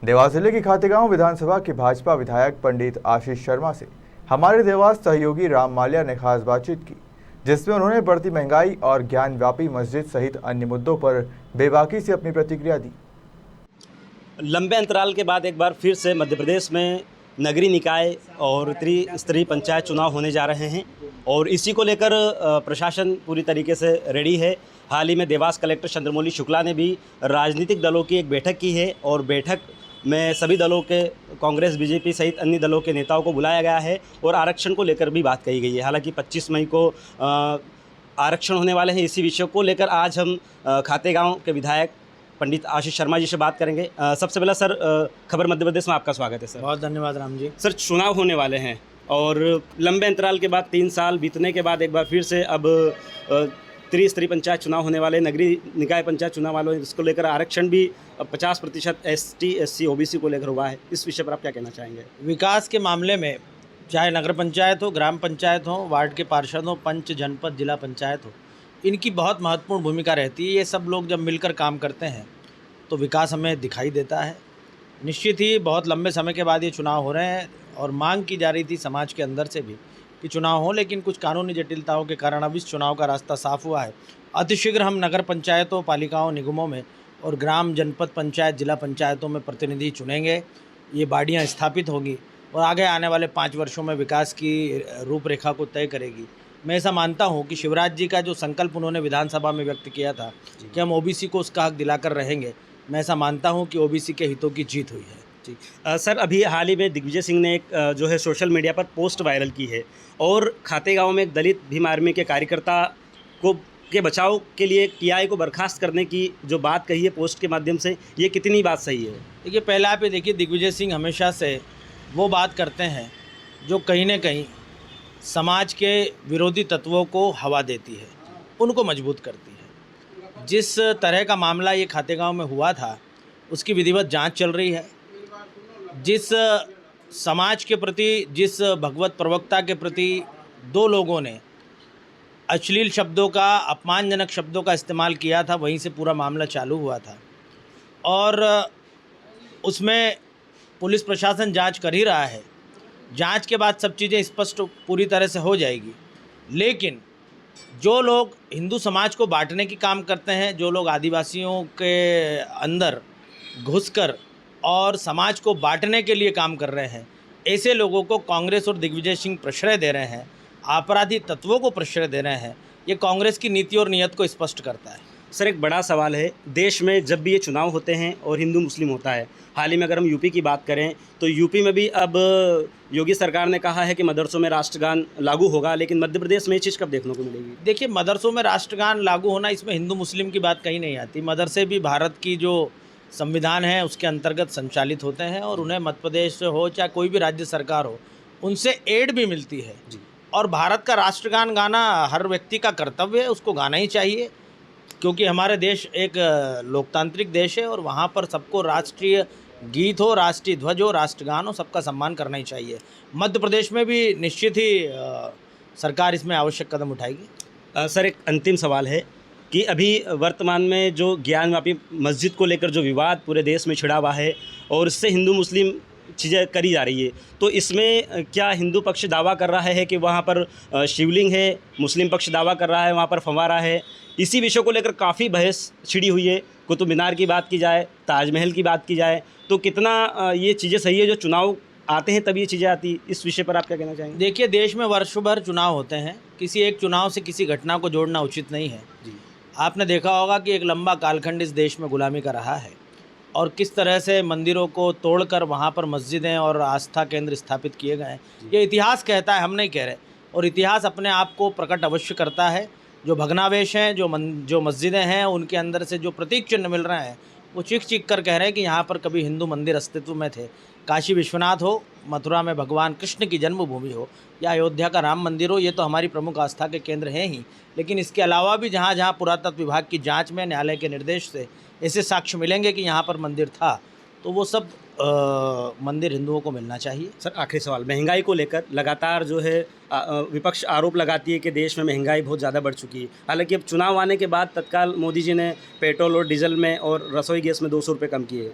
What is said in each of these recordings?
देवास जिले की खातेगांव विधानसभा के भाजपा विधायक पंडित आशीष शर्मा से हमारे देवास सहयोगी राम माल्या ने खास बातचीत की, जिसमें उन्होंने बढ़ती महंगाई और ज्ञानव्यापी मस्जिद सहित अन्य मुद्दों पर बेबाकी से अपनी प्रतिक्रिया दी। लंबे अंतराल के बाद एक बार फिर से मध्य प्रदेश में नगरीय निकाय और त्रिस्तरीय पंचायत चुनाव होने जा रहे हैं और इसी को लेकर प्रशासन पूरी तरीके से रेडी है। हाल ही में देवास कलेक्टर चंद्रमौली शुक्ला ने भी राजनीतिक दलों की एक बैठक की है और बैठक में सभी दलों के कांग्रेस, बीजेपी सहित अन्य दलों के नेताओं को बुलाया गया है और आरक्षण को लेकर भी बात कही गई है। हालांकि 25 मई को आरक्षण होने वाले हैं। इसी विषय को लेकर आज हम खातेगांव के विधायक पंडित आशीष शर्मा जी से बात करेंगे। सबसे पहला सर, खबर मध्य प्रदेश में आपका स्वागत है सर। बहुत धन्यवाद राम जी। सर, चुनाव होने वाले हैं और लंबे अंतराल के बाद 3 साल बीतने के बाद एक बार फिर से अब त्रिस्तरीय पंचायत चुनाव होने वाले, नगरीय निकाय पंचायत चुनाव वालों, इसको लेकर आरक्षण भी 50% ST SC OBC को लेकर हुआ है। इस विषय पर आप क्या कहना चाहेंगे? विकास के मामले में चाहे नगर पंचायत हो, ग्राम पंचायत हो, वार्ड के पार्षद हो, पंच, जनपद, जिला पंचायत हो, इनकी बहुत महत्वपूर्ण भूमिका रहती है। ये सब लोग जब मिलकर काम करते हैं तो विकास हमें दिखाई देता है। निश्चित ही बहुत लंबे समय के बाद ये चुनाव हो रहे हैं और मांग की जा रही थी समाज के अंदर से भी कि चुनाव हो, लेकिन कुछ कानूनी जटिलताओं के कारण अब इस चुनाव का रास्ता साफ हुआ है। अतिशीघ्र हम नगर पंचायतों, पालिकाओं, निगमों में और ग्राम, जनपद पंचायत, जिला पंचायतों में प्रतिनिधि चुनेंगे। ये बाड़ियाँ स्थापित होगी और आगे आने वाले 5 वर्षों में विकास की रूपरेखा को तय करेगी। मैं ऐसा मानता हूँ कि शिवराज जी का जो संकल्प उन्होंने विधानसभा में व्यक्त किया था कि हम OBC को उसका हक दिलाकर रहेंगे, मैं ऐसा मानता हूँ कि OBC के हितों की जीत हुई है। जी सर, अभी हाल ही में दिग्विजय सिंह ने एक जो है सोशल मीडिया पर पोस्ट वायरल की है और खातेगांव में एक दलित भीम आर्मी के कार्यकर्ता को के बचाव के लिए TI को बर्खास्त करने की जो बात कही है पोस्ट के माध्यम से, ये कितनी बात सही है? देखिए, पहले आप ये देखिए, दिग्विजय सिंह हमेशा से वो बात करते हैं जो कहीं ना कहीं समाज के विरोधी तत्वों को हवा देती है, उनको मजबूत करती है। जिस तरह का मामला ये खातेगांव में हुआ था उसकी विधिवत जांच चल रही है। जिस समाज के प्रति, जिस भगवत प्रवक्ता के प्रति 2 लोगों ने अश्लील शब्दों का, अपमानजनक शब्दों का इस्तेमाल किया था, वहीं से पूरा मामला चालू हुआ था और उसमें पुलिस प्रशासन जांच कर ही रहा है। जांच के बाद सब चीज़ें स्पष्ट पूरी तरह से हो जाएगी। लेकिन जो लोग हिंदू समाज को बांटने की काम करते हैं, जो लोग आदिवासियों के अंदर घुसकर और समाज को बांटने के लिए काम कर रहे हैं, ऐसे लोगों को कांग्रेस और दिग्विजय सिंह प्रश्रय दे रहे हैं, आपराधी तत्वों को प्रश्रय दे रहे हैं। ये कांग्रेस की नीति और नीयत को स्पष्ट करता है। सर, एक बड़ा सवाल है, देश में जब भी ये चुनाव होते हैं और हिंदू मुस्लिम होता है, हाल ही में अगर हम यूपी की बात करें तो यूपी में भी अब योगी सरकार ने कहा है कि मदरसों में राष्ट्रगान लागू होगा, लेकिन मध्य प्रदेश में ये चीज़ कब देखने को मिलेगी? देखिए, मदरसों में राष्ट्रगान लागू होना, इसमें हिंदू मुस्लिम की बात कहीं नहीं आती। मदरसे भी भारत की जो संविधान है उसके अंतर्गत संचालित होते हैं और उन्हें मध्य प्रदेश हो चाहे कोई भी राज्य सरकार हो, उनसे एड भी मिलती है जी। और भारत का राष्ट्रगान गाना हर व्यक्ति का कर्तव्य है, उसको गाना ही चाहिए, क्योंकि हमारे देश एक लोकतांत्रिक देश है और वहाँ पर सबको राष्ट्रीय गीत हो, राष्ट्रीय ध्वज हो, राष्ट्रगान हो, सबका सम्मान करना ही चाहिए। मध्य प्रदेश में भी निश्चित ही सरकार इसमें आवश्यक कदम उठाएगी। सर, एक अंतिम सवाल है कि अभी वर्तमान में जो ज्ञानव्यापी मस्जिद को लेकर जो विवाद पूरे देश में छिड़ा हुआ है और इससे हिंदू मुस्लिम चीज़ें करी जा रही है, तो इसमें क्या हिंदू पक्ष दावा कर रहा है कि वहाँ पर शिवलिंग है, मुस्लिम पक्ष दावा कर रहा है वहाँ पर फंवारा है? इसी विषय को लेकर काफ़ी बहस छिड़ी हुई है। कुतुब मीनार की बात की जाए, ताजमहल की बात की जाए, तो कितना ये चीज़ें सही है? जो चुनाव आते हैं तब ये चीज़ें आती, इस विषय पर आप क्या कहना चाहेंगे? देखिए, देश में वर्षों भर चुनाव होते हैं, किसी एक चुनाव से किसी घटना को जोड़ना उचित नहीं है जी। आपने देखा होगा कि एक लंबा कालखंड इस देश में गुलामी का रहा है और किस तरह से मंदिरों को तोड़कर वहाँ पर मस्जिदें और आस्था केंद्र स्थापित किए गए हैं। ये इतिहास कहता है, हम नहीं कह रहे। और इतिहास अपने आप को प्रकट अवश्य करता है। जो भग्नावशेष हैं, जो मस्जिदें हैं, उनके अंदर से जो प्रतीक चिन्ह मिल रहे हैं, वो चीख चीख कर कह रहे हैं कि यहाँ पर कभी हिंदू मंदिर अस्तित्व में थे। काशी विश्वनाथ हो, मथुरा में भगवान कृष्ण की जन्मभूमि हो या अयोध्या का राम मंदिर हो, ये तो हमारी प्रमुख आस्था के केंद्र हैं ही। लेकिन इसके अलावा भी जहाँ जहाँ पुरातत्व विभाग की जांच में, न्यायालय के निर्देश से ऐसे साक्ष्य मिलेंगे कि यहाँ पर मंदिर था, तो वो सब मंदिर हिंदुओं को मिलना चाहिए। सर, आखिरी सवाल, महंगाई को लेकर लगातार जो है विपक्ष आरोप लगाती है कि देश में महंगाई बहुत ज़्यादा बढ़ चुकी है। हालांकि अब चुनाव आने के बाद तत्काल मोदी जी ने पेट्रोल और डीजल में और रसोई गैस में 200 रुपये कम किए।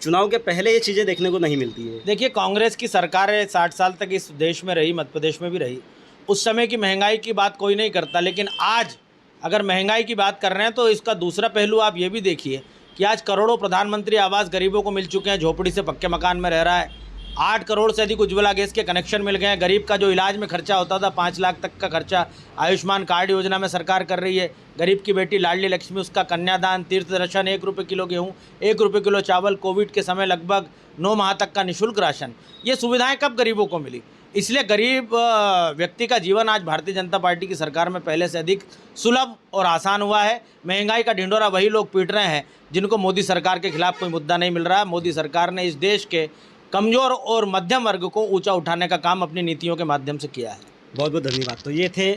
चुनाव के पहले ये चीज़ें देखने को नहीं मिलती है। देखिए, कांग्रेस की सरकार 60 साल तक इस देश में रही, मध्य प्रदेश में भी रही। उस समय की महंगाई की बात कोई नहीं करता, लेकिन आज अगर महंगाई की बात कर रहे हैं तो इसका दूसरा पहलू आप ये भी देखिए कि आज करोड़ों प्रधानमंत्री आवास गरीबों को मिल चुके हैं, झोपड़ी से पक्के मकान में रह रहा है। 8 करोड़ से अधिक उज्ज्वला गैस के कनेक्शन मिल गए हैं। गरीब का जो इलाज में खर्चा होता था 5 लाख तक का खर्चा आयुष्मान कार्ड योजना में सरकार कर रही है। गरीब की बेटी लाडली लक्ष्मी, उसका कन्यादान, तीर्थ दर्शन, 1 रुपये किलो गेहूँ, 1 रुपये किलो चावल, कोविड के समय लगभग 9 माह तक का निःशुल्क राशन, ये सुविधाएं कब गरीबों को मिली? इसलिए गरीब व्यक्ति का जीवन आज भारतीय जनता पार्टी की सरकार में पहले से अधिक सुलभ और आसान हुआ है। महंगाई का ढिंढोरा वही लोग पीट रहे हैं जिनको मोदी सरकार के खिलाफ कोई मुद्दा नहीं मिल रहा है। मोदी सरकार ने इस देश के कमज़ोर और मध्यम वर्ग को ऊंचा उठाने का काम अपनी नीतियों के माध्यम से किया है। बहुत बहुत धन्यवाद। तो ये थे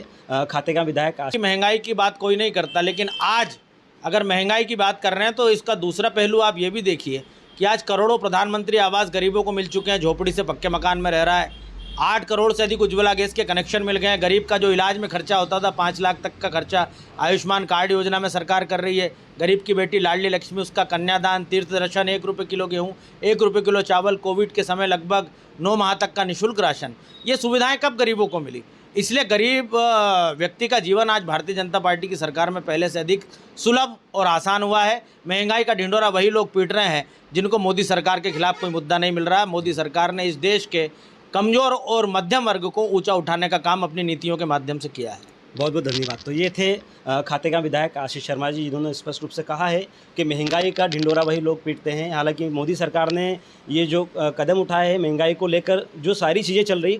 खातेगांव विधायक महंगाई की बात कोई नहीं करता, लेकिन आज अगर महंगाई की बात कर रहे हैं तो इसका दूसरा पहलू आप ये भी देखिए कि आज करोड़ों प्रधानमंत्री आवास गरीबों को मिल चुके हैं, झोपड़ी से पक्के मकान में रह रहा है। 8 करोड़ से अधिक उज्ज्वला गैस के कनेक्शन मिल गए हैं। गरीब का जो इलाज में खर्चा होता था 5 लाख तक का खर्चा आयुष्मान कार्ड योजना में सरकार कर रही है। गरीब की बेटी लाडली लक्ष्मी, उसका कन्यादान, तीर्थ दर्शन, 1 रुपये किलो गेहूँ, 1 रुपये किलो चावल, कोविड के समय लगभग 9 माह तक का निःशुल्क राशन, ये सुविधाएं कब गरीबों को मिली? इसलिए गरीब व्यक्ति का जीवन आज भारतीय जनता पार्टी की सरकार में पहले से अधिक सुलभ और आसान हुआ है। महंगाई का ढिंढोरा वही लोग पीट रहे हैं जिनको मोदी सरकार के खिलाफ कोई मुद्दा नहीं मिल रहा है। मोदी सरकार ने इस देश के कमज़ोर और मध्यम वर्ग को ऊंचा उठाने का काम अपनी नीतियों के माध्यम से किया है। बहुत बहुत धन्यवाद। तो ये थे खातेगांव विधायक आशीष शर्मा जी, जिन्होंने स्पष्ट रूप से कहा है कि महंगाई का ढिंढोरा वही लोग पीटते हैं। हालांकि मोदी सरकार ने ये जो कदम उठाए हैं महंगाई को लेकर, जो सारी चीज़ें चल रही